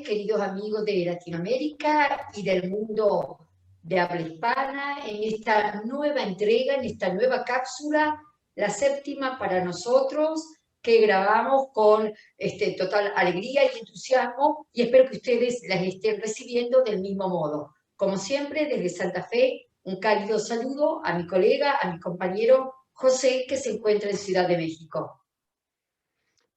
queridos amigos de Latinoamérica y del mundo de habla hispana, en esta nueva entrega, en esta nueva cápsula, la séptima para nosotros, que grabamos con total alegría y entusiasmo, y espero que ustedes las estén recibiendo del mismo modo. Como siempre, desde Santa Fe, un cálido saludo a mi colega, a mi compañero José, que se encuentra en Ciudad de México.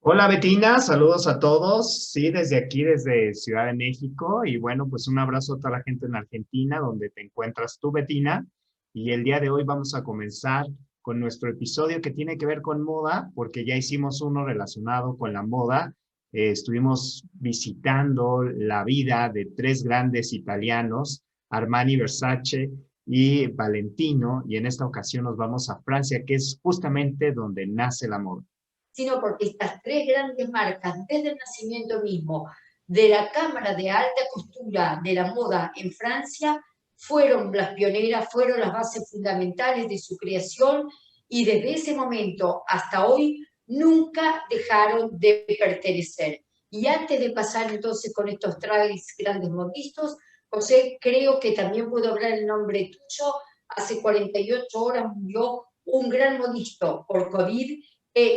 Hola Betina, saludos a todos. Sí, desde aquí, desde Ciudad de México. Y bueno, pues un abrazo a toda la gente en Argentina, donde te encuentras tú, Betina. Y el día de hoy vamos a comenzar con nuestro episodio que tiene que ver con moda, porque ya hicimos uno relacionado con la moda. Estuvimos visitando la vida de tres grandes italianos, Armani, Versace y Valentino. Y en esta ocasión nos vamos a Francia, que es justamente donde nace la moda. Sino porque estas tres grandes marcas, desde el nacimiento mismo de la Cámara de Alta Costura de la Moda en Francia, fueron las pioneras, fueron las bases fundamentales de su creación, y desde ese momento hasta hoy nunca dejaron de pertenecer. Y antes de pasar entonces con estos tres grandes modistas, José, creo que también puedo hablar en nombre tuyo. Hace 48 horas murió un gran modisto por COVID,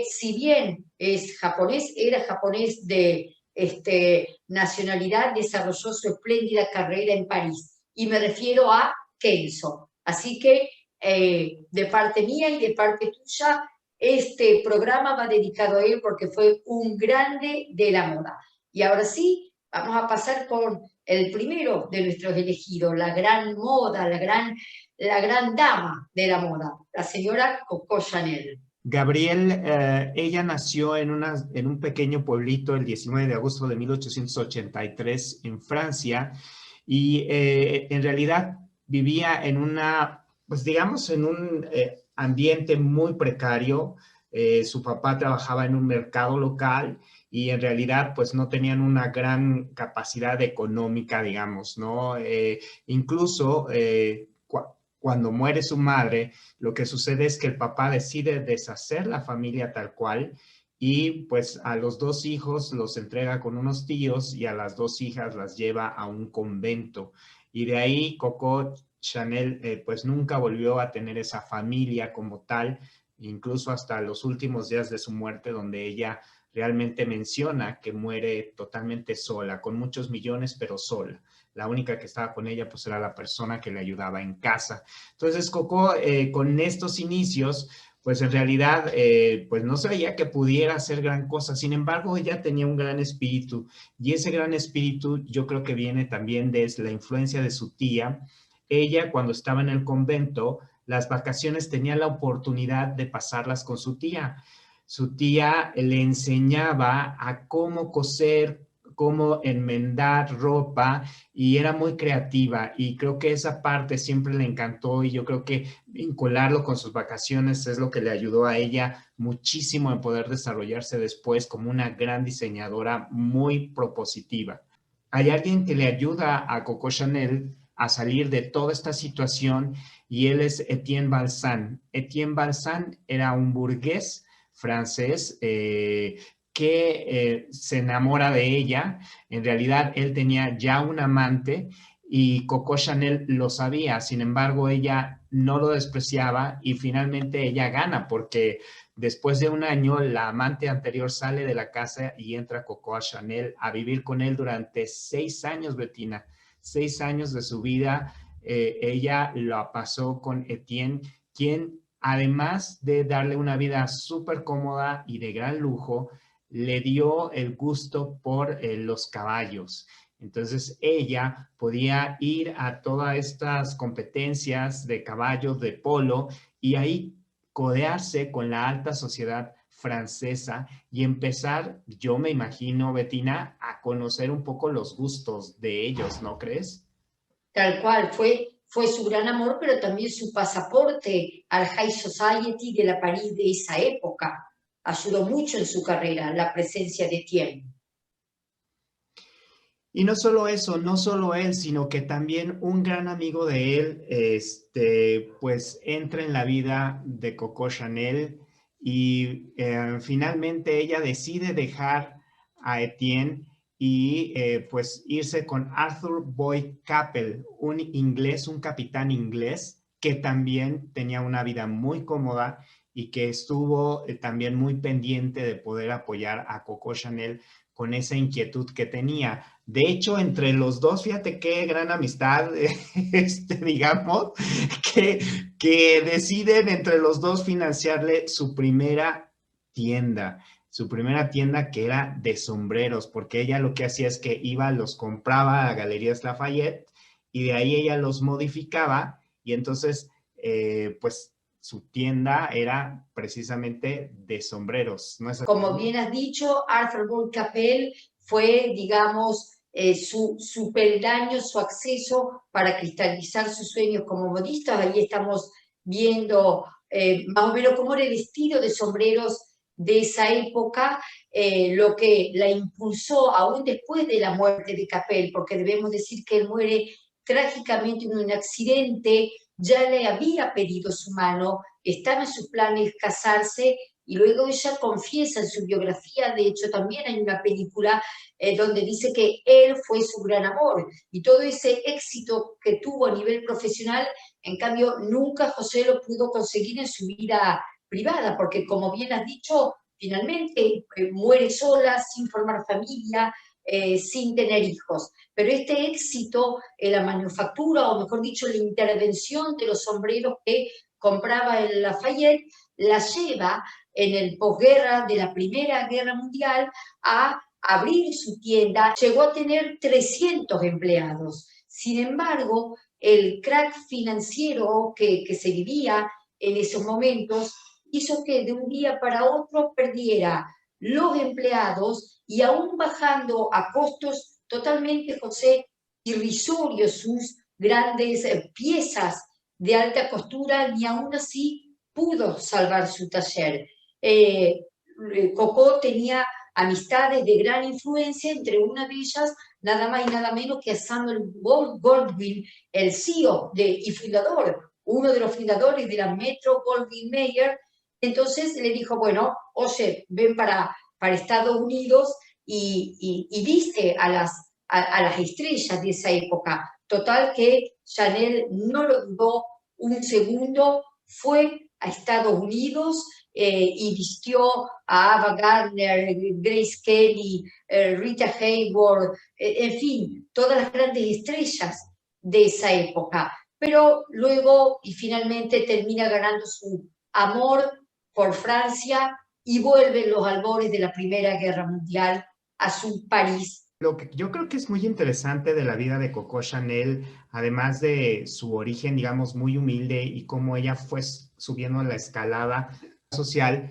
si bien es japonés, era japonés de nacionalidad, desarrolló su espléndida carrera en París. Y me refiero a Kenzo. Así que de parte mía y de parte tuya, este programa va dedicado a él porque fue un grande de la moda. Y ahora sí, vamos a pasar con el primero de nuestros elegidos, la gran moda, la gran dama de la moda, la señora Coco Chanel. Gabriel, ella nació en un pequeño pueblito el 19 de agosto de 1883 en Francia y en realidad vivía en pues digamos, en un ambiente muy precario. Su papá trabajaba en un mercado local y en realidad pues no tenían una gran capacidad económica, digamos, ¿no? Incluso cuando muere su madre, lo que sucede es que el papá decide deshacer la familia tal cual y pues a los dos hijos los entrega con unos tíos y a las dos hijas las lleva a un convento. Y de ahí Coco Chanel pues nunca volvió a tener esa familia como tal, incluso hasta los últimos días de su muerte, donde ella realmente menciona que muere totalmente sola, con muchos millones, pero sola. La única que estaba con ella pues era la persona que le ayudaba en casa. Entonces Coco con estos inicios pues en realidad pues no se veía que pudiera hacer gran cosa. Sin embargo, ella tenía un gran espíritu y ese gran espíritu yo creo que viene también de la influencia de su tía. Ella cuando estaba en el convento, las vacaciones tenía la oportunidad de pasarlas con su tía. Su tía le enseñaba a cómo coser, cómo enmendar ropa y era muy creativa y creo que esa parte siempre le encantó y yo creo que vincularlo con sus vacaciones es lo que le ayudó a ella muchísimo en poder desarrollarse después como una gran diseñadora muy propositiva. Hay alguien que le ayuda a Coco Chanel a salir de toda esta situación y él es Etienne Balsan. Etienne Balsan era un burgués francés que se enamora de ella. En realidad, él tenía ya un amante y Coco Chanel lo sabía. Sin embargo, ella no lo despreciaba y finalmente ella gana porque después de un año la amante anterior sale de la casa y entra Coco Chanel a vivir con él durante 6 años, Bettina. 6 años de su vida ella lo pasó con Etienne, quien además de darle una vida súper cómoda y de gran lujo, le dio el gusto por los caballos. Entonces ella podía ir a todas estas competencias de caballos, de polo, y ahí codearse con la alta sociedad francesa y empezar, yo me imagino, Bettina, a conocer un poco los gustos de ellos, ¿no crees? Tal cual, fue su gran amor, pero también su pasaporte al High Society de la París de esa época. Ayudó mucho en su carrera la presencia de Etienne. Y no solo eso, no solo él, sino que también un gran amigo de él, pues entra en la vida de Coco Chanel y finalmente ella decide dejar a Etienne y pues irse con Arthur Boyd Capel, un inglés, un capitán inglés que también tenía una vida muy cómoda y que estuvo también muy pendiente de poder apoyar a Coco Chanel con esa inquietud que tenía. De hecho, entre los dos, fíjate qué gran amistad, digamos, que deciden entre los dos financiarle su primera tienda que era de sombreros, porque ella lo que hacía es que iba, los compraba a Galerías Lafayette y de ahí ella los modificaba y entonces, pues, su tienda era precisamente de sombreros, ¿no es así? Como bien has dicho, Arthur Boyd Capel fue, digamos, su peldaño, su acceso para cristalizar sus sueños como modista. Ahí estamos viendo más o menos cómo era el estilo de sombreros de esa época, lo que la impulsó aún después de la muerte de Capel, porque debemos decir que él muere trágicamente en un accidente, ya le había pedido su mano, estaba en sus planes casarse, y luego ella confiesa en su biografía. De hecho también hay una película donde dice que él fue su gran amor, y todo ese éxito que tuvo a nivel profesional, en cambio nunca José lo pudo conseguir en su vida privada, porque como bien has dicho, finalmente muere sola, sin formar familia, sin tener hijos. Pero este éxito en la manufactura, o mejor dicho, la intervención de los sombreros que compraba en Lafayette, la lleva en el posguerra de la Primera Guerra Mundial a abrir su tienda. Llegó a tener 300 empleados. Sin embargo, el crack financiero que se vivía en esos momentos hizo que de un día para otro perdiera los empleados, y aún bajando a costos totalmente, José, irrisorios sus grandes piezas de alta costura, ni aún así pudo salvar su taller. Coco tenía amistades de gran influencia, entre una de ellas nada más y nada menos que a Samuel Goldwyn, el CEO y fundador, uno de los fundadores de la Metro Goldwyn Mayer. Entonces le dijo, bueno, oye, ven para Estados Unidos y viste a las estrellas de esa época. Total que Chanel no lo dudó un segundo, fue a Estados Unidos y vistió a Ava Gardner, Grace Kelly, Rita Hayworth, en fin, todas las grandes estrellas de esa época. Pero luego y finalmente termina ganando su amor por Francia y vuelven los albores de la Primera Guerra Mundial a su París. Lo que yo creo que es muy interesante de la vida de Coco Chanel, además de su origen, digamos, muy humilde y cómo ella fue subiendo la escalada social,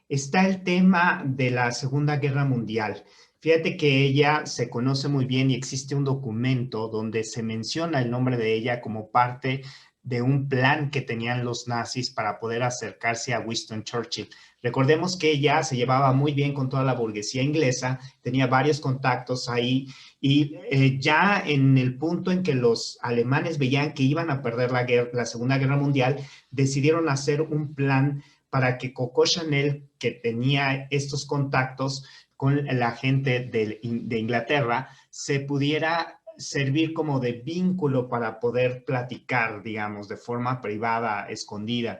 está el tema de la Segunda Guerra Mundial. Fíjate que ella se conoce muy bien y existe un documento donde se menciona el nombre de ella como parte de un plan que tenían los nazis para poder acercarse a Winston Churchill. Recordemos que ella se llevaba muy bien con toda la burguesía inglesa, tenía varios contactos ahí y ya en el punto en que los alemanes veían que iban a perder la Segunda Guerra Mundial, decidieron hacer un plan para que Coco Chanel, que tenía estos contactos con la gente de Inglaterra, se pudiera servir como de vínculo para poder platicar, digamos, de forma privada, escondida.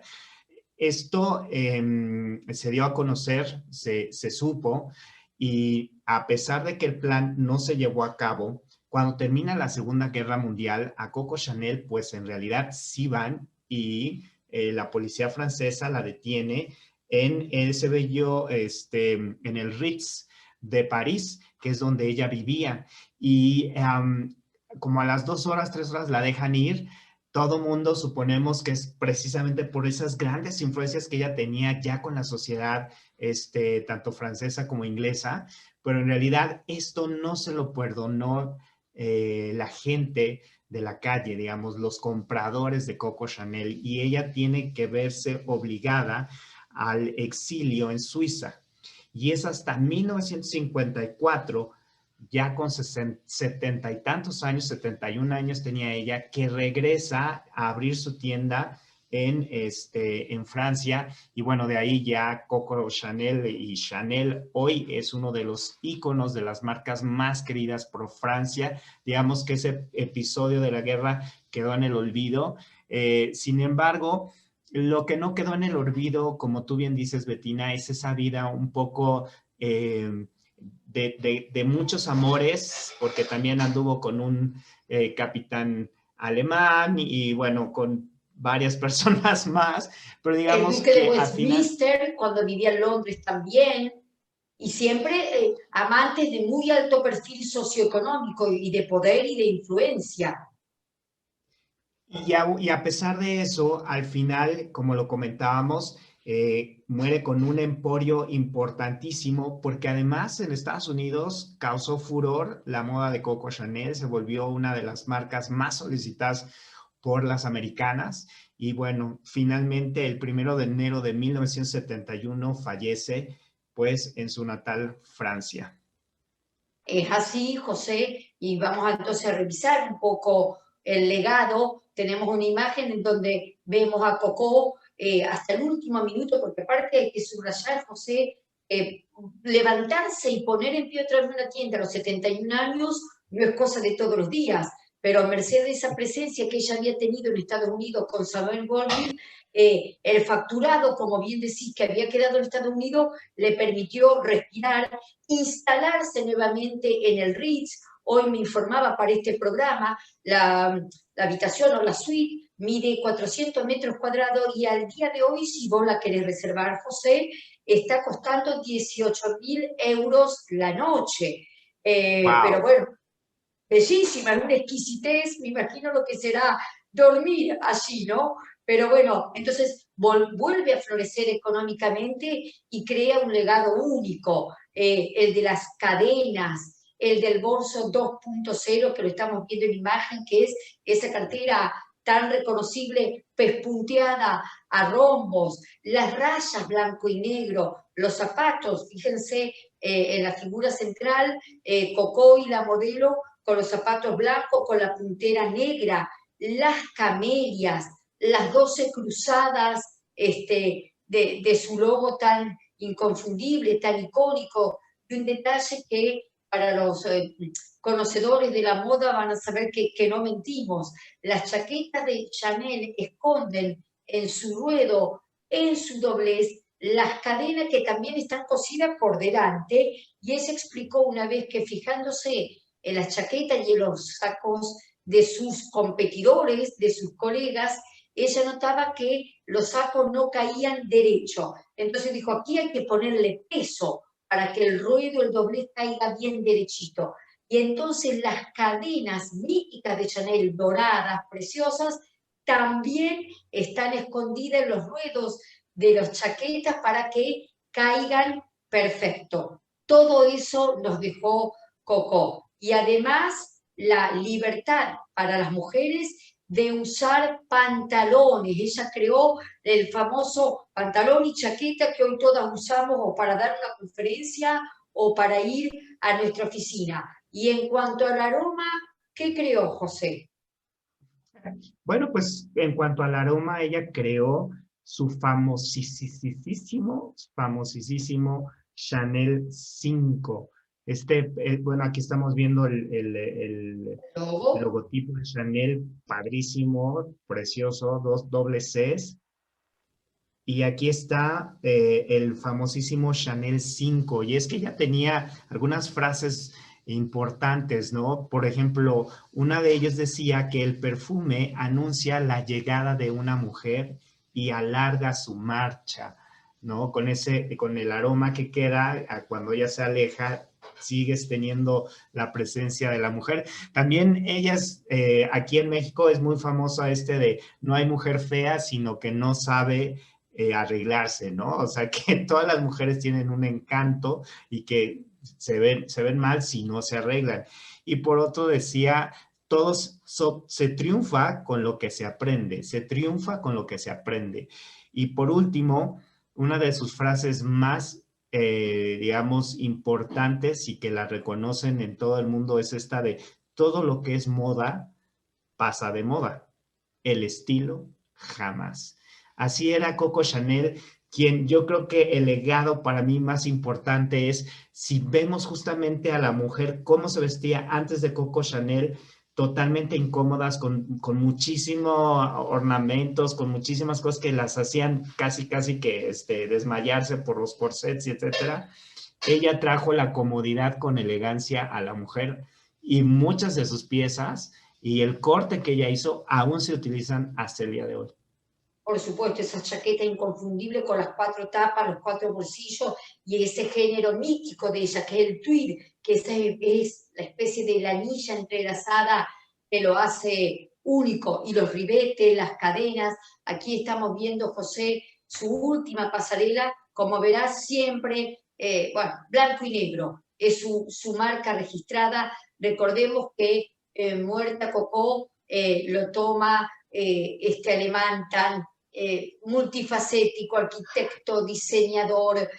Esto se dio a conocer, se supo, y a pesar de que el plan no se llevó a cabo, cuando termina la Segunda Guerra Mundial, a Coco Chanel, pues en realidad sí van y la policía francesa la detiene en ese bello, en el Ritz de París, que es donde ella vivía. Y como a las 2 horas, 3 horas la dejan ir. Todo mundo suponemos que es precisamente por esas grandes influencias que ella tenía ya con la sociedad, tanto francesa como inglesa, pero en realidad esto no se lo perdonó la gente de la calle, digamos, los compradores de Coco Chanel, y ella tiene que verse obligada al exilio en Suiza. Y es hasta 1954, ya con 70 y tantos años, 71 años tenía ella, que regresa a abrir su tienda en Francia, y bueno, de ahí ya Coco Chanel, y Chanel hoy es uno de los íconos de las marcas más queridas por Francia. Digamos que ese episodio de la guerra quedó en el olvido. Sin embargo, lo que no quedó en el olvido, como tú bien dices, Bettina, es esa vida un poco de muchos amores, porque también anduvo con un capitán alemán y bueno, con varias personas más, pero El digamos duque de que al final... Westminster, cuando vivía en Londres también, y siempre amantes de muy alto perfil socioeconómico y de poder y de influencia. Y a pesar de eso, al final, como lo comentábamos, muere con un emporio importantísimo, porque además en Estados Unidos causó furor la moda de Coco Chanel, se volvió una de las marcas más solicitadas por las americanas. Y bueno, finalmente el 1 de enero de 1971 fallece, pues, en su natal Francia. Es así, José, y vamos entonces a revisar un poco el legado. Tenemos una imagen en donde vemos a Coco hasta el último minuto, porque aparte hay que subrayar, José, levantarse y poner en pie otra vez una tienda a los 71 años no es cosa de todos los días, pero a merced de esa presencia que ella había tenido en Estados Unidos con Samuel Goldwyn, el facturado, como bien decís, que había quedado en Estados Unidos, le permitió respirar, instalarse nuevamente en el Ritz. Hoy me informaba para este programa, la habitación o la suite mide 400 metros cuadrados y al día de hoy, si vos la querés reservar, José, está costando 18.000 euros la noche. Pero ¡Wow! bueno, bellísima, es una exquisitez, me imagino lo que será dormir allí, ¿no? Pero bueno, entonces vuelve a florecer económicamente y crea un legado único, el de las cadenas, el del bolso 2.0, que lo estamos viendo en imagen, que es esa cartera tan reconocible, pespunteada a rombos, las rayas blanco y negro, los zapatos, fíjense en la figura central, Coco y la modelo con los zapatos blancos, con la puntera negra, las camelias, las 12 cruzadas de su logo tan inconfundible, tan icónico, y un detalle que para los conocedores de la moda van a saber que no mentimos. Las chaquetas de Chanel esconden en su ruedo, en su doblez, las cadenas que también están cosidas por delante, y ella explicó una vez que fijándose en las chaquetas y en los sacos de sus competidores, de sus colegas, ella notaba que los sacos no caían derecho. Entonces dijo, aquí hay que ponerle peso para que el ruedo, el doblez caiga bien derechito. Y entonces las cadenas míticas de Chanel, doradas, preciosas, también están escondidas en los ruedos de las chaquetas para que caigan perfecto. Todo eso nos dejó Coco. Y además la libertad para las mujeres de usar pantalones. Ella creó el famoso pantalón y chaqueta que hoy todas usamos o para dar una conferencia o para ir a nuestra oficina. Y en cuanto al aroma, ¿qué creó José? Bueno, pues en cuanto al aroma, ella creó su famosísimo Chanel 5. Bueno, aquí estamos viendo el Logo. logotipo de Chanel, padrísimo, precioso, dos doble Cs. Y aquí está el famosísimo Chanel 5. Y es que ella tenía algunas frases importantes, ¿no? Por ejemplo, una de ellas decía que el perfume anuncia la llegada de una mujer y alarga su marcha, ¿no? Con el aroma que queda cuando ella se aleja, sigues teniendo la presencia de la mujer. También ellas, aquí en México es muy famosa de no hay mujer fea, sino que no sabe arreglarse, ¿no? O sea, que todas las mujeres tienen un encanto y que se ven mal si no se arreglan. Y por otro decía, se triunfa con lo que se aprende, se triunfa con lo que se aprende. Y por último, una de sus frases más, digamos, importantes y que la reconocen en todo el mundo es esta de todo lo que es moda pasa de moda, el estilo jamás. Así era Coco Chanel, quien yo creo que el legado para mí más importante es, si vemos justamente a la mujer cómo se vestía antes de Coco Chanel, totalmente incómodas, con muchísimos ornamentos, con muchísimas cosas que las hacían casi que desmayarse por los corsets, etcétera. Ella trajo la comodidad con elegancia a la mujer, y muchas de sus piezas y el corte que ella hizo aún se utilizan hasta el día de hoy. Por supuesto, esa chaqueta inconfundible con las 4 tapas, los 4 bolsillos y ese género mítico de ella, que es el tweed, que es la especie de lanilla entrelazada que lo hace único, y los ribetes, las cadenas. Aquí estamos viendo, José, su última pasarela, como verás siempre, bueno, blanco y negro, es su marca registrada. Recordemos que Muerta Coco lo toma este alemán tan multifacético, arquitecto, diseñador,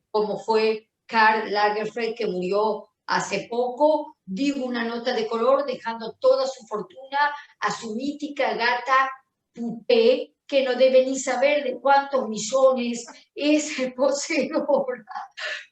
como fue Karl Lagerfeld, que murió hace poco. Digo una nota de color, dejando toda su fortuna a su mítica gata Poupée, que no debe ni saber de cuántos millones es poseedora.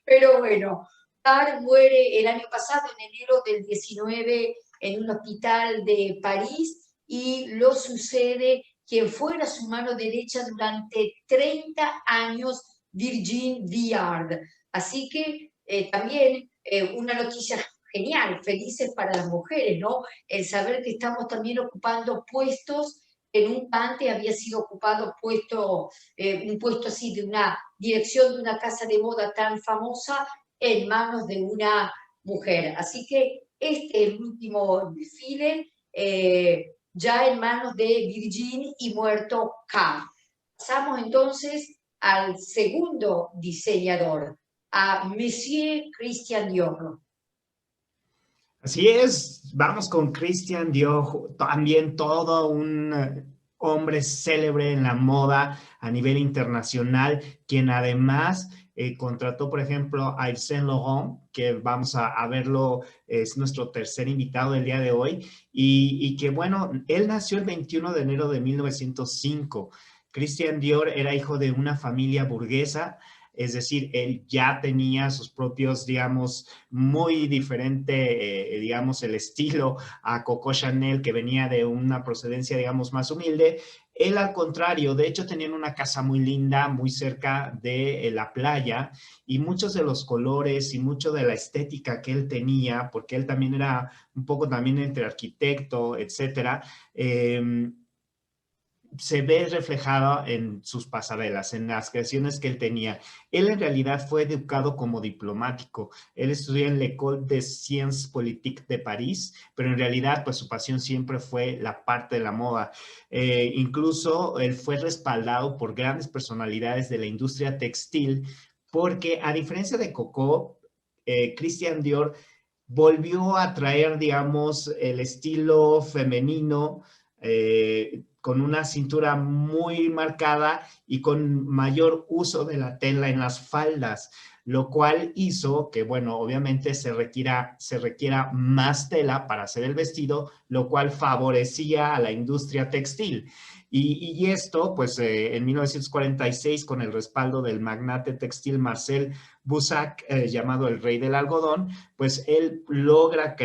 Pero bueno, Karl muere el año pasado, en enero del 19, en un hospital de París, y lo sucede quien fuera su mano derecha durante 30 años, Virgin Viard. Así que también una noticia genial, felices para las mujeres, ¿no? El saber que estamos también ocupando puestos que nunca antes había sido ocupado un puesto así de una dirección de una casa de moda tan famosa en manos de una mujer. Así que este es el último desfile, ya en manos de Virgin y muerto K. Pasamos entonces al segundo diseñador, a Monsieur Christian Dior. Así es, vamos con Christian Dior, también todo un hombre célebre en la moda a nivel internacional, quien además contrató, por ejemplo, a Yves Saint Laurent, que vamos a verlo, es nuestro tercer invitado del día de hoy, y que bueno, él nació el 21 de enero de 1905. Christian Dior era hijo de una familia burguesa, es decir, él ya tenía sus propios, digamos, muy diferente, digamos, el estilo a Coco Chanel, que venía de una procedencia, digamos, más humilde. Él, al contrario, de hecho, tenían una casa muy linda, muy cerca de la playa, y muchos de los colores y mucho de la estética que él tenía, porque él también era un poco también entre arquitecto, etcétera, se ve reflejado en sus pasarelas, en las creaciones que él tenía. Él en realidad fue educado como diplomático. Él estudió en l'École des Sciences Politiques de París, pero en realidad pues su pasión siempre fue la parte de la moda. Incluso él fue respaldado por grandes personalidades de la industria textil, porque a diferencia de Coco, Christian Dior volvió a traer, digamos, el estilo femenino, con una cintura muy marcada y con mayor uso de la tela en las faldas, lo cual hizo que, bueno, obviamente se requiera más tela para hacer el vestido, lo cual favorecía a la industria textil. Y esto, pues, en 1946, con el respaldo del magnate textil Marcel Boussac, llamado el Rey del Algodón, pues él logra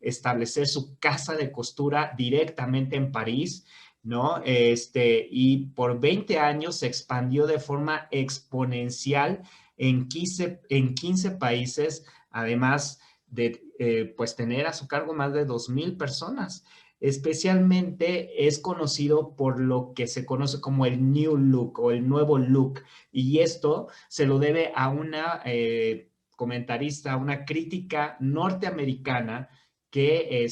establecer su casa de costura directamente en París, ¿no? Y por 20 años se expandió de forma exponencial en 15 países, además de pues tener a su cargo más de 2,000 personas. Especialmente es conocido por lo que se conoce como el New Look o el nuevo look, y esto se lo debe a una comentarista, una crítica norteamericana, que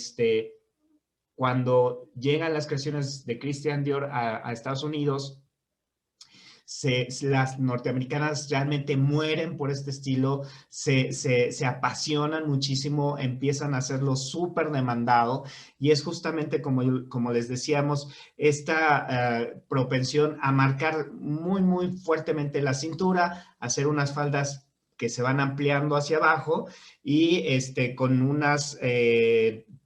cuando llegan las creaciones de Christian Dior a Estados Unidos, las norteamericanas realmente mueren por este estilo, se apasionan muchísimo, empiezan a hacerlo súper demandado, y es justamente como les decíamos, esta propensión a marcar muy, muy fuertemente la cintura, hacer unas faldas que se van ampliando hacia abajo, y con unas,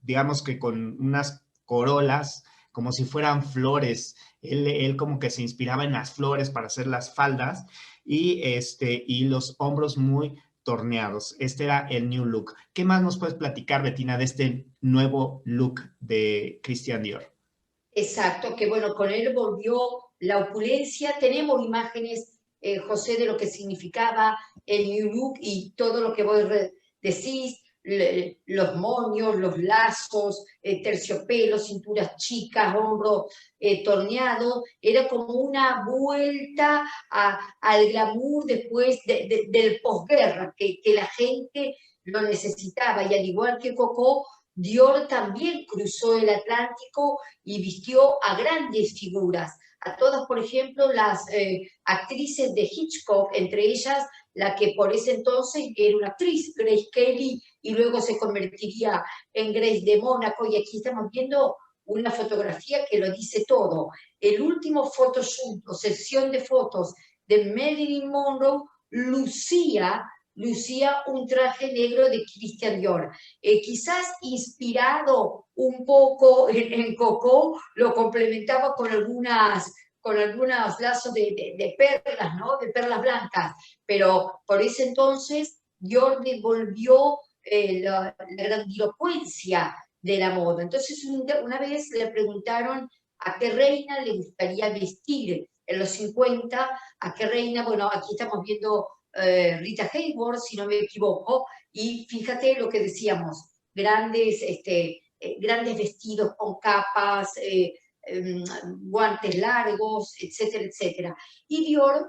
digamos que con unas corolas como si fueran flores Él como que se inspiraba en las flores para hacer las faldas y los hombros muy torneados. Este era el new look. ¿Qué más nos puedes platicar, Bettina, de este nuevo look de Christian Dior? Exacto, que bueno, con él volvió la opulencia. Tenemos imágenes, José, de lo que significaba el New Look y todo lo que vos decís, los moños, los lazos, terciopelo, cinturas chicas, hombro torneado. Era como una vuelta al glamour después del posguerra, que la gente lo necesitaba. Y al igual que Coco, Dior también cruzó el Atlántico y vistió a grandes figuras, a todas, por ejemplo, las actrices de Hitchcock, entre ellas la que por ese entonces era una actriz, Grace Kelly, y luego se convertiría en Grace de Mónaco, y aquí estamos viendo una fotografía que lo dice todo. El último photoshoot o sesión de fotos de Marilyn Monroe lucía un traje negro de Christian Dior. Quizás inspirado un poco en Coco, lo complementaba con algunos lazos de perlas, ¿no? De perlas blancas, pero por ese entonces Dior devolvió la grandilocuencia de la moda. Entonces una vez le preguntaron a qué reina le gustaría vestir en los 50, a qué reina, bueno, aquí estamos viendo Rita Hayworth, si no me equivoco, y fíjate lo que decíamos, grandes vestidos con capas, guantes largos, etcétera, etcétera. Y Dior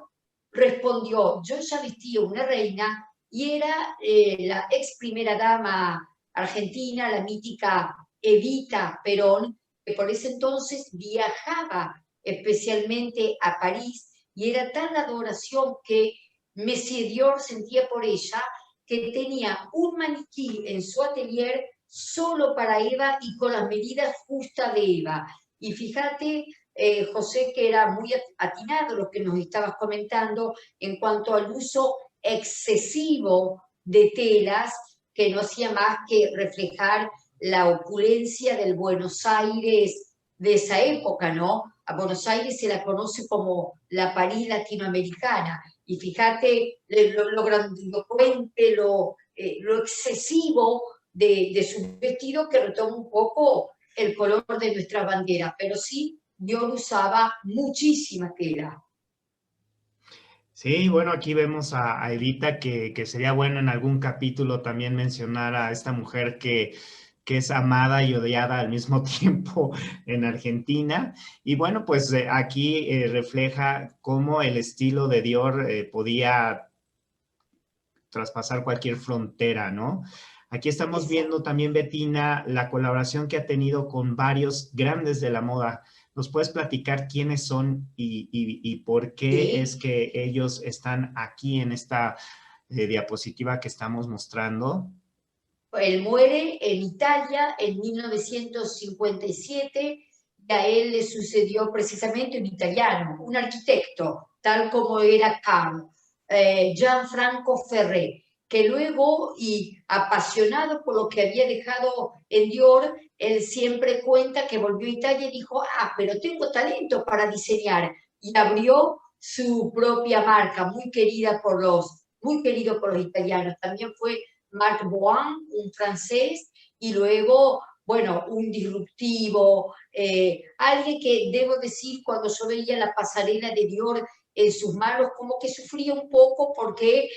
respondió, yo ya vestía una reina y era la ex primera dama argentina, la mítica Evita Perón, que por ese entonces viajaba especialmente a París y era tan la adoración que Monsieur Dior sentía por ella que tenía un maniquí en su atelier solo para Eva y con las medidas justas de Eva. Y fíjate, José, que era muy atinado lo que nos estabas comentando en cuanto al uso excesivo de telas que no hacía más que reflejar la opulencia del Buenos Aires de esa época, ¿no? A Buenos Aires se la conoce como la París latinoamericana. Y fíjate lo grandilocuente, lo excesivo de su vestido que retoma un poco el color de nuestra bandera, pero sí, Dior usaba muchísima tela. Sí, bueno, aquí vemos a Evita que sería bueno en algún capítulo también mencionar a esta mujer que es amada y odiada al mismo tiempo en Argentina. Y bueno, pues aquí refleja cómo el estilo de Dior podía traspasar cualquier frontera, ¿no? Aquí estamos Exacto. viendo también, Bettina, la colaboración que ha tenido con varios grandes de la moda. ¿Nos puedes platicar quiénes son y por qué es Sí, que ellos están aquí en esta diapositiva que estamos mostrando? él muere en Italia en 1957 y a él le sucedió precisamente un italiano, un arquitecto, tal como era Carl, Gianfranco Ferré, que luego, y apasionado por lo que había dejado en Dior, él siempre cuenta que volvió a Italia y dijo, pero tengo talento para diseñar, y abrió su propia marca, muy querido por los italianos. También fue Marc Boin, un francés, y luego, bueno, un disruptivo, alguien que debo decir, cuando yo veía la pasarela de Dior en sus manos, como que sufría un poco porque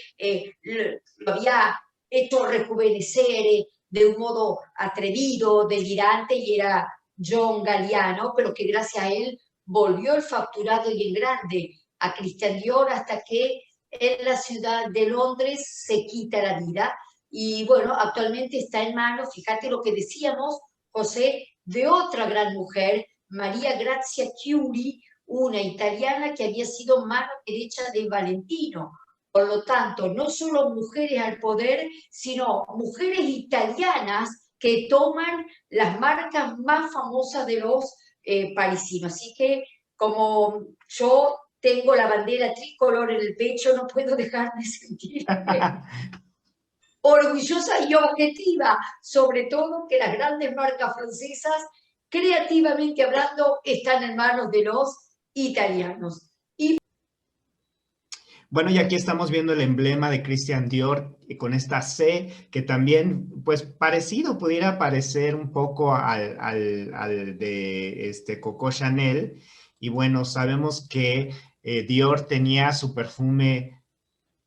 lo había hecho rejuvenecer de un modo atrevido, delirante, y era John Galliano, pero que gracias a él volvió el facturado y en grande a Christian Dior hasta que en la ciudad de Londres se quita la vida y bueno, actualmente está en manos, fíjate lo que decíamos, José, de otra gran mujer, María Grazia Chiuri, una italiana que había sido mano derecha de Valentino. Por lo tanto, no solo mujeres al poder, sino mujeres italianas que toman las marcas más famosas de los parisinos. Así que como yo tengo la bandera tricolor en el pecho, no puedo dejar de sentirme orgullosa y objetiva, sobre todo que las grandes marcas francesas creativamente hablando, están en manos de los italianos. Bueno, y aquí estamos viendo el emblema de Christian Dior con esta C, que también, pues, parecido, pudiera parecer un poco al de Coco Chanel. Y bueno, sabemos que Dior tenía su perfume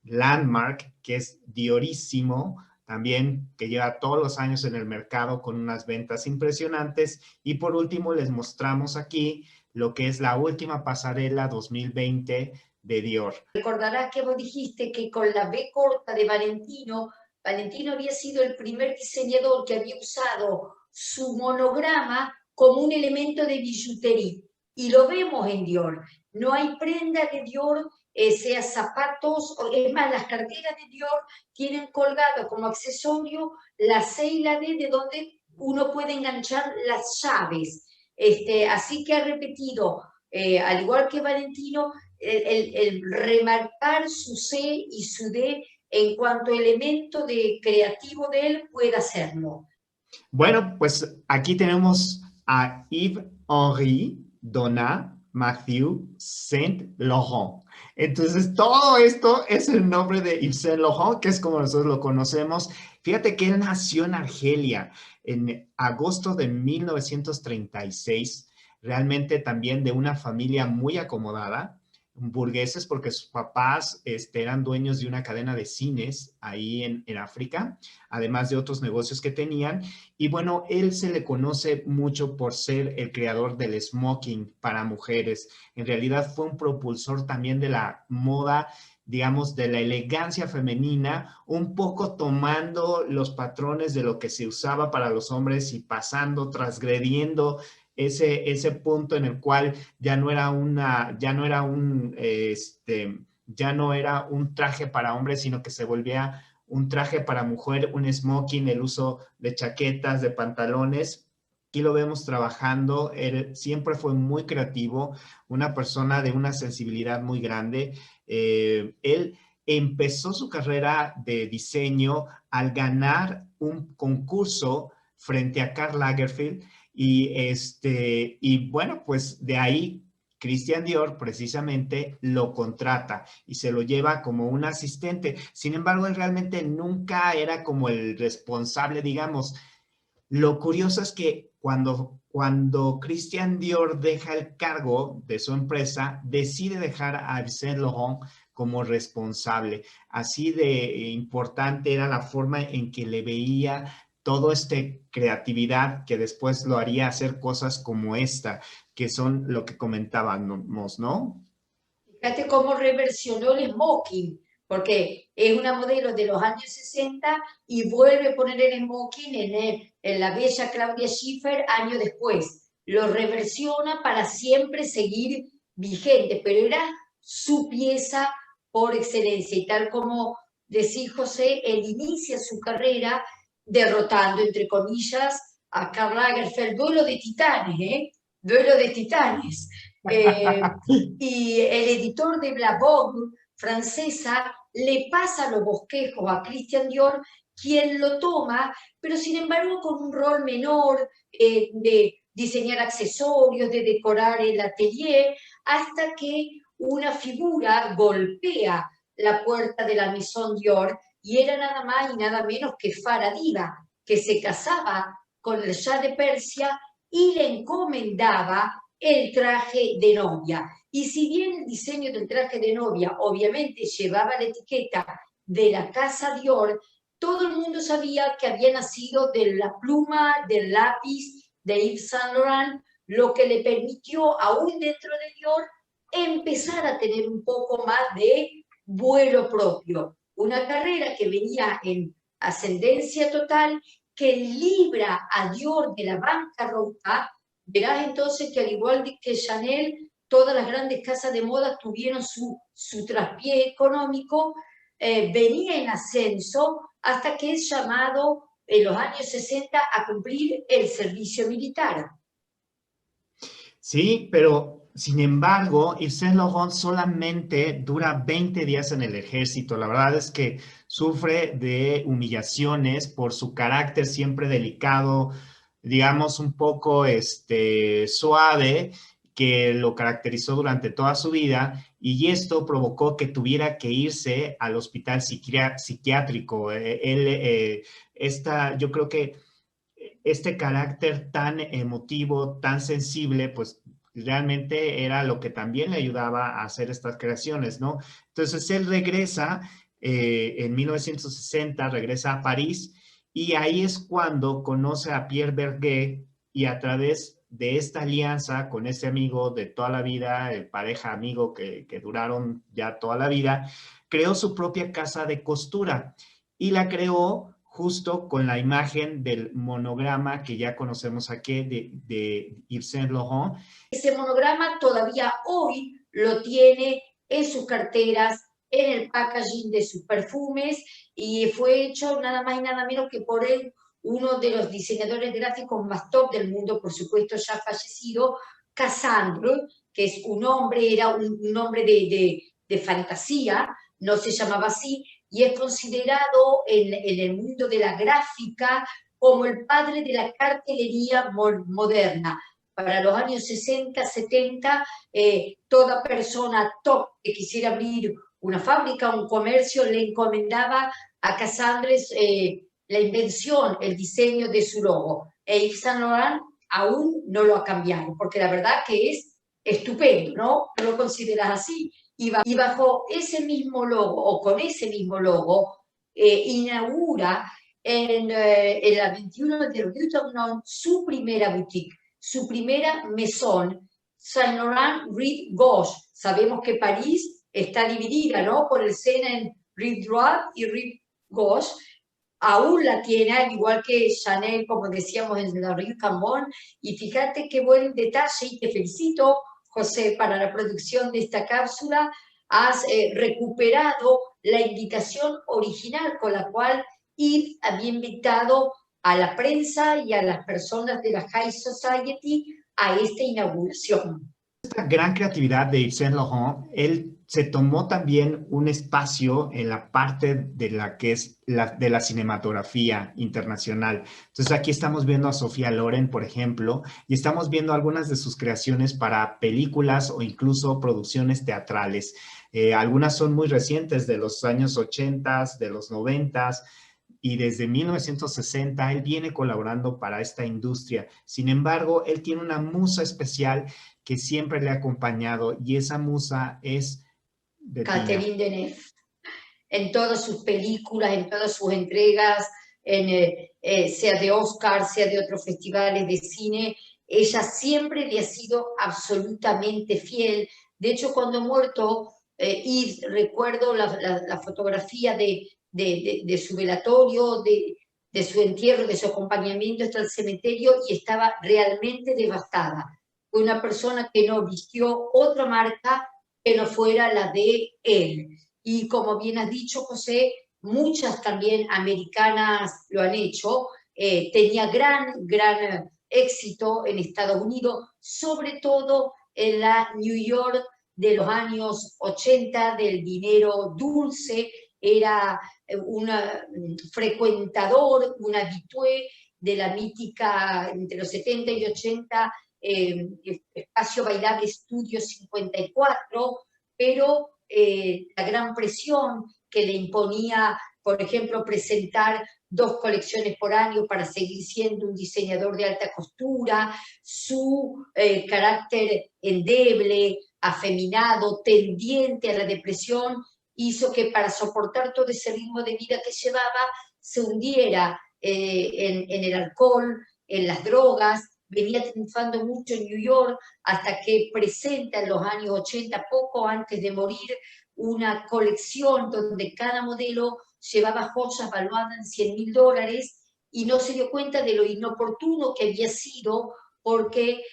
Landmark, que es Diorísimo, también que lleva todos los años en el mercado con unas ventas impresionantes. Y por último, les mostramos aquí lo que es la última pasarela 2020 de Dior. Recordarás que vos dijiste que con la B corta de Valentino, Valentino había sido el primer diseñador que había usado su monograma como un elemento de billutería. Y lo vemos en Dior. No hay prenda de Dior, sea zapatos, es más, las carteras de Dior tienen colgado como accesorio la C y la D de donde uno puede enganchar las llaves. Así que ha repetido, al igual que Valentino, el remarcar su C y su D en cuanto elemento de creativo de él pueda hacerlo. Bueno, pues aquí tenemos a Yves-Henri Donat Mathieu Saint Laurent. Entonces, todo esto es el nombre de Yves Saint Laurent, que es como nosotros lo conocemos. Fíjate que él nació en Argelia en agosto de 1936, realmente también de una familia muy acomodada, burgueses, porque sus papás eran dueños de una cadena de cines ahí en África, además de otros negocios que tenían. Y bueno, él se le conoce mucho por ser el creador del smoking para mujeres. En realidad fue un propulsor también de la moda, digamos, de la elegancia femenina, un poco tomando los patrones de lo que se usaba para los hombres y pasando, transgrediendo ese punto en el cual ya no era un traje para hombres, sino que se volvía un traje para mujer, un smoking, el uso de chaquetas, de pantalones. Aquí lo vemos trabajando. Él siempre fue muy creativo, una persona de una sensibilidad muy grande. Él empezó su carrera de diseño al ganar un concurso frente a Karl Lagerfeld y bueno, pues de ahí Christian Dior precisamente lo contrata y se lo lleva como un asistente. Sin embargo, él realmente nunca era como el responsable, digamos. Lo curioso es que cuando Christian Dior deja el cargo de su empresa, decide dejar a Yves Saint Laurent como responsable. Así de importante era la forma en que le veía toda esta creatividad que después lo haría hacer cosas como esta, que son lo que comentábamos, ¿no? Fíjate cómo reversionó el smoking, porque es una modelo de los años 60 y vuelve a poner el smoking en la bella Claudia Schiffer años después. Lo reversiona para siempre seguir vigente, pero era su pieza por excelencia. Y tal como decía José, él inicia su carrera derrotando, entre comillas, a Karl Lagerfeld. Duelo de titanes, ¿eh? Duelo de titanes. Y el editor de La Vogue francesa le pasa los bosquejos a Christian Dior, quien lo toma, pero sin embargo con un rol menor de diseñar accesorios, de decorar el atelier, hasta que una figura golpea la puerta de la Maison Dior y era nada más y nada menos que Farah Diva, que se casaba con el Shah de Persia y le encomendaba el traje de novia. Y si bien el diseño del traje de novia obviamente llevaba la etiqueta de la casa Dior, todo el mundo sabía que había nacido de la pluma, del lápiz de Yves Saint Laurent, lo que le permitió, aún dentro de Dior, empezar a tener un poco más de vuelo propio. Una carrera que venía en ascendencia total, que libra a Dior de la bancarrota. Verás entonces que al igual que Chanel, todas las grandes casas de moda tuvieron su traspié económico, venía en ascenso hasta que es llamado en los años 60 a cumplir el servicio militar. Sí, pero sin embargo, Yves Saint Laurent solamente dura 20 días en el ejército. La verdad es que sufre de humillaciones por su carácter siempre delicado, digamos, un poco suave, que lo caracterizó durante toda su vida, y esto provocó que tuviera que irse al hospital psiquiátrico. Yo creo que este carácter tan emotivo, tan sensible, pues realmente era lo que también le ayudaba a hacer estas creaciones, ¿no? Entonces él regresa en 1960, regresa a París, y ahí es cuando conoce a Pierre Bergé, y a través de esta alianza con este amigo de toda la vida, el pareja amigo que duraron ya toda la vida, creó su propia casa de costura, y la creó justo con la imagen del monograma que ya conocemos aquí de Yves Saint Laurent. Ese monograma todavía hoy lo tiene en sus carteras, en el packaging de sus perfumes, y fue hecho nada más y nada menos que por él, uno de los diseñadores gráficos más top del mundo, por supuesto ya fallecido, Cassandre, que es un hombre, era un hombre de fantasía, no se llamaba así, y es considerado en el mundo de la gráfica como el padre de la cartelería moderna. Para los años 60, 70, toda persona top que quisiera abrir una fábrica, un comercio, le encomendaba a Cassandres la invención, el diseño de su logo. E Yves Saint Laurent aún no lo ha cambiado, porque la verdad que es estupendo, ¿no? ¿No lo consideras así? Y bajo ese mismo logo, o con ese mismo logo, inaugura en la 21 de Rue Tournon su primera boutique, su primera maison, Saint Laurent Rue Gauche. Sabemos que París está dividida, ¿no?, por el Sena en Rue Droite y Rue Gauche. Aún la tiene, al igual que Chanel, como decíamos, en la Rue Cambon. Y fíjate qué buen detalle, y te felicito, José, para la producción de esta cápsula. Has recuperado la invitación original con la cual Yves había invitado a la prensa y a las personas de la High Society a esta inauguración. Esta gran creatividad de Yves Saint Laurent, él se tomó también un espacio en la parte de la que es de la cinematografía internacional. Entonces aquí estamos viendo a Sofía Loren, por ejemplo, y estamos viendo algunas de sus creaciones para películas o incluso producciones teatrales. Algunas son muy recientes, de los años 80, de los 90, y desde 1960 él viene colaborando para esta industria. Sin embargo, él tiene una musa especial que siempre le ha acompañado, y esa musa es Catherine Deneuve. En todas sus películas, en todas sus entregas, sea de Oscar, sea de otros festivales de cine, ella siempre le ha sido absolutamente fiel. De hecho, cuando ha muerto Yves, recuerdo la fotografía de su velatorio, de su entierro, de su acompañamiento hasta el cementerio, y estaba realmente devastada. Fue una persona que no vistió otra marca que no fuera la de él. Y como bien has dicho, José, muchas también americanas lo han hecho. Tenía gran éxito en Estados Unidos, sobre todo en la New York de los años 80, del dinero dulce. Era un frecuentador, un habitué de la mítica, entre los 70 y 80, espacio bailable Estudio 54, pero la gran presión que le imponía, por ejemplo, presentar 2 colecciones por año para seguir siendo un diseñador de alta costura, su carácter endeble, afeminado, tendiente a la depresión, hizo que para soportar todo ese ritmo de vida que llevaba, se hundiera en el alcohol, en las drogas. Venía triunfando mucho en New York hasta que presenta en los años 80, poco antes de morir, una colección donde cada modelo llevaba joyas valuadas en $100.000, y no se dio cuenta de lo inoportuno que había sido, porque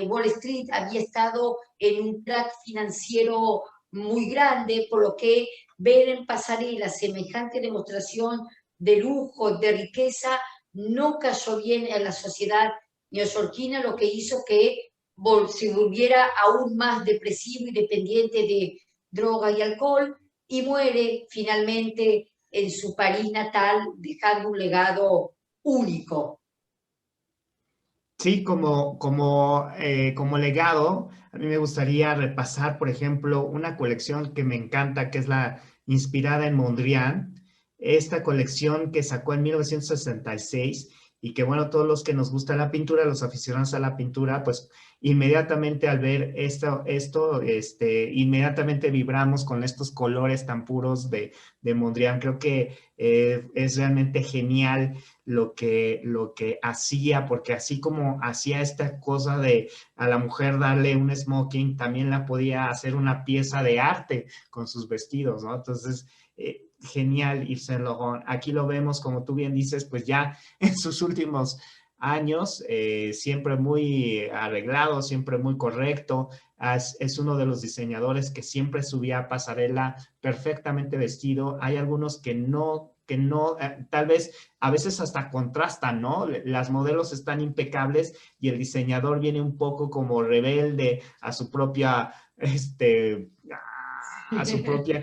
Wall Street había estado en un crack financiero muy grande, por lo que ver en pasarela semejante demostración de lujo, de riqueza, no cayó bien a la sociedad neoyorquina, lo que hizo que se volviera aún más depresivo y dependiente de droga y alcohol, y muere finalmente en su París natal, dejando un legado único. Sí, como legado, a mí me gustaría repasar, por ejemplo, una colección que me encanta, que es la inspirada en Mondrian, esta colección que sacó en 1966 y que, bueno, todos los que nos gusta la pintura, los aficionados a la pintura, pues inmediatamente al ver inmediatamente vibramos con estos colores tan puros de Mondrian. Creo que es realmente genial lo que hacía, porque así como hacía esta cosa de a la mujer darle un smoking, también la podía hacer una pieza de arte con sus vestidos, ¿no? Entonces, genial Yves Saint Laurent. Aquí lo vemos, como tú bien dices, pues ya en sus últimos años, siempre muy arreglado, siempre muy correcto. Es uno de los diseñadores que siempre subía a pasarela perfectamente vestido. Hay algunos que no, tal vez a veces hasta contrastan, ¿no? Las modelos están impecables y el diseñador viene un poco como rebelde a su propia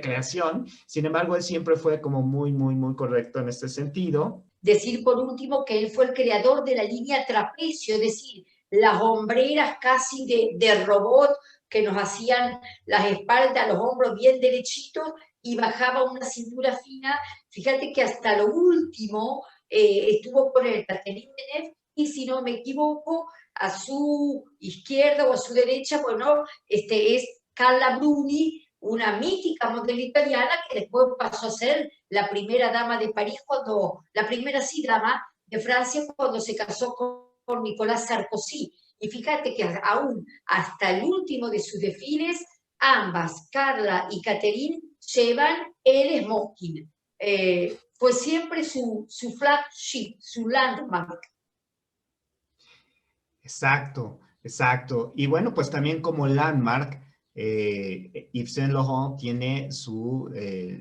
creación. Sin embargo, él siempre fue como muy, muy, muy correcto en este sentido. Decir por último que él fue el creador de la línea trapecio, es decir, las hombreras casi de robot que nos hacían las espaldas, los hombros bien derechitos y bajaba una cintura fina. Fíjate que hasta lo último estuvo con el Catherine Deneuve y si no me equivoco, a su izquierda o a su derecha, bueno, es Carla Bruni, una mítica modelo italiana que después pasó a ser la primera dama de París la primera sí dama de Francia cuando se casó con Nicolás Sarkozy. Y fíjate que aún hasta el último de sus desfiles, ambas, Carla y Catherine, llevan el smoking. Fue siempre su flagship, su landmark. Exacto, exacto. Y bueno, pues también como landmark, Yves Saint Laurent tiene su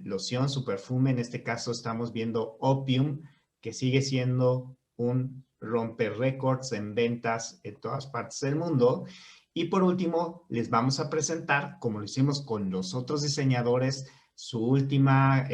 loción, su perfume. En este caso estamos viendo Opium, que sigue siendo un romper récords en ventas en todas partes del mundo. Y por último, les vamos a presentar, como lo hicimos con los otros diseñadores, su última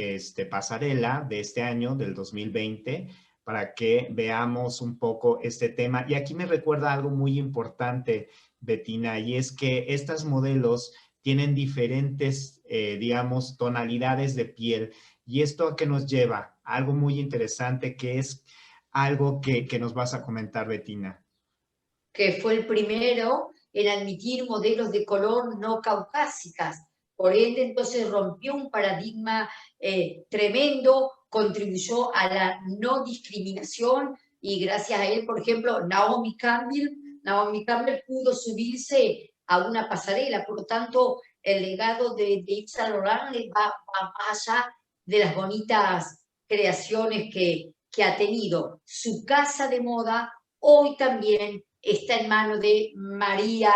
pasarela de este año, del 2020, para que veamos un poco este tema. Y aquí me recuerda algo muy importante, Bettina, y es que estas modelos tienen diferentes, digamos, tonalidades de piel. ¿Y esto a qué nos lleva? Algo muy interesante que es algo que nos vas a comentar, Bettina. Que fue el primero en admitir modelos de color no caucásicas. Por ende, entonces rompió un paradigma tremendo, contribuyó a la no discriminación y gracias a él, por ejemplo, Naomi Campbell pudo subirse a una pasarela. Por lo tanto, el legado de Yves Saint Laurent va más allá de las bonitas creaciones que ha tenido. Su casa de moda hoy también está en manos de María,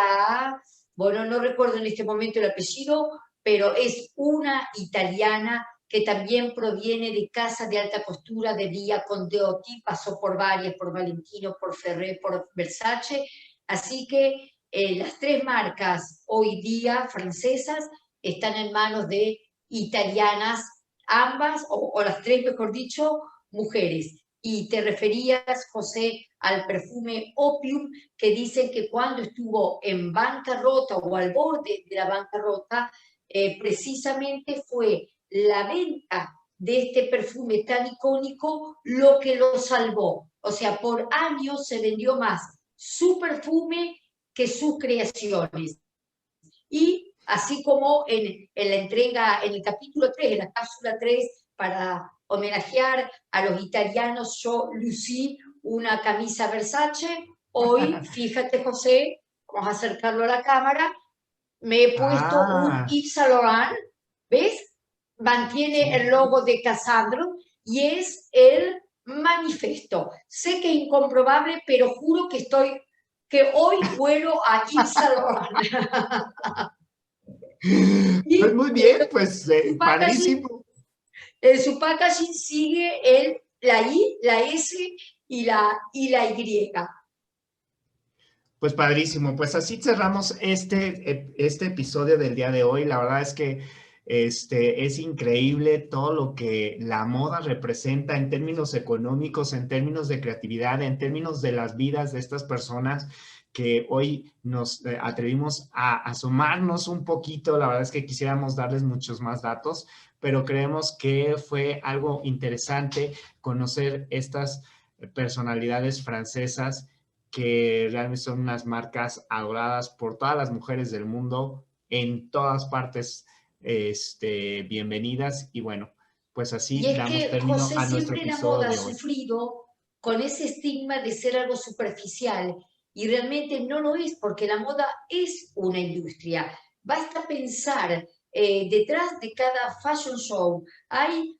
bueno, no recuerdo en este momento el apellido, pero es una italiana que también proviene de casas de alta costura de Via Condeotti, pasó por varias, por Valentino, por Ferré, por Versace, así que las tres marcas hoy día francesas están en manos de italianas, ambas, o las tres, mejor dicho, mujeres. Y te referías, José, al perfume Opium, que dicen que cuando estuvo en bancarrota o al borde de la bancarrota, precisamente fue la venta de este perfume tan icónico lo que lo salvó. O sea, por años se vendió más su perfume que sus creaciones. Y así como en la entrega, en el capítulo 3, en la cápsula 3, para homenajear a los italianos, yo lucí una camisa Versace. Hoy, fíjate, José, vamos a acercarlo a la cámara, me he puesto un Ah, Yves Saint Laurent, ¿ves? Mantiene sí, el sí. logo de Casandro y es el manifiesto. Sé que es incomprobable, pero juro que hoy huelo a Yves Saint Laurent. Pues Y muy bien, pues su packaging, padrísimo. su packaging sigue la I, la S y la Y. Pues padrísimo, pues así cerramos este episodio del día de hoy. La verdad es que Es increíble todo lo que la moda representa en términos económicos, en términos de creatividad, en términos de las vidas de estas personas que hoy nos atrevimos a asomarnos un poquito. La verdad es que quisiéramos darles muchos más datos, pero creemos que fue algo interesante conocer estas personalidades francesas que realmente son unas marcas adoradas por todas las mujeres del mundo en todas partes. Bienvenidas y bueno, pues Y así es damos que, término José, a nuestro siempre la episodio moda ha de hoy. sufrido con ese estigma de ser algo superficial y realmente no lo es porque la moda es una industria. Basta pensar, detrás de cada fashion show hay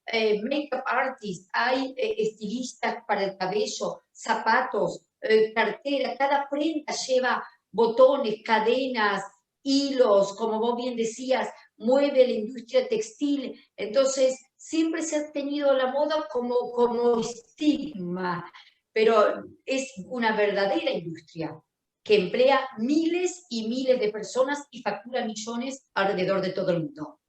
make-up artists, hay estilistas para el cabello, zapatos, cartera, cada prenda lleva botones, cadenas, hilos, como vos bien decías, mueve la industria textil. Entonces, siempre se ha tenido la moda como estigma, pero es una verdadera industria que emplea miles y miles de personas y factura millones alrededor de todo el mundo.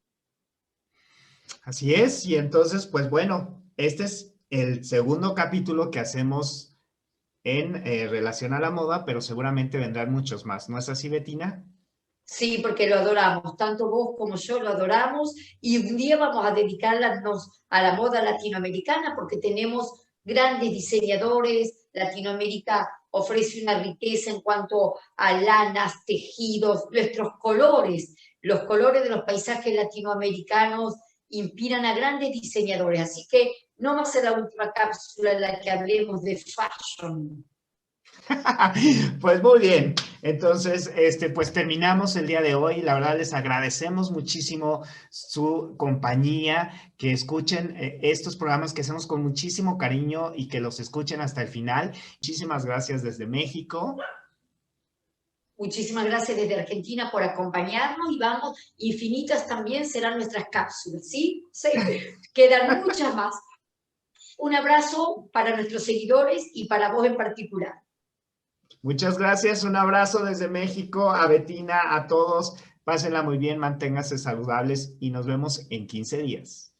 Así es, y entonces, pues bueno, este es el segundo capítulo que hacemos en relación a la moda, pero seguramente vendrán muchos más. ¿No es así, Betina? Sí, porque lo adoramos, tanto vos como yo lo adoramos y un día vamos a dedicarnos a la moda latinoamericana porque tenemos grandes diseñadores. Latinoamérica ofrece una riqueza en cuanto a lanas, tejidos, nuestros colores. Los colores de los paisajes latinoamericanos inspiran a grandes diseñadores, así que no va a ser la última cápsula en la que hablemos de fashion. Pues muy bien, entonces, pues terminamos el día de hoy. La verdad les agradecemos muchísimo su compañía, que escuchen estos programas que hacemos con muchísimo cariño y que los escuchen hasta el final. Muchísimas gracias desde México. Muchísimas gracias desde Argentina por acompañarnos y vamos, infinitas también serán nuestras cápsulas, ¿sí? Sí, quedan muchas más. Un abrazo para nuestros seguidores y para vos en particular. Muchas gracias, un abrazo desde México, a Betina, a todos. Pásenla muy bien, manténganse saludables y nos vemos en 15 días.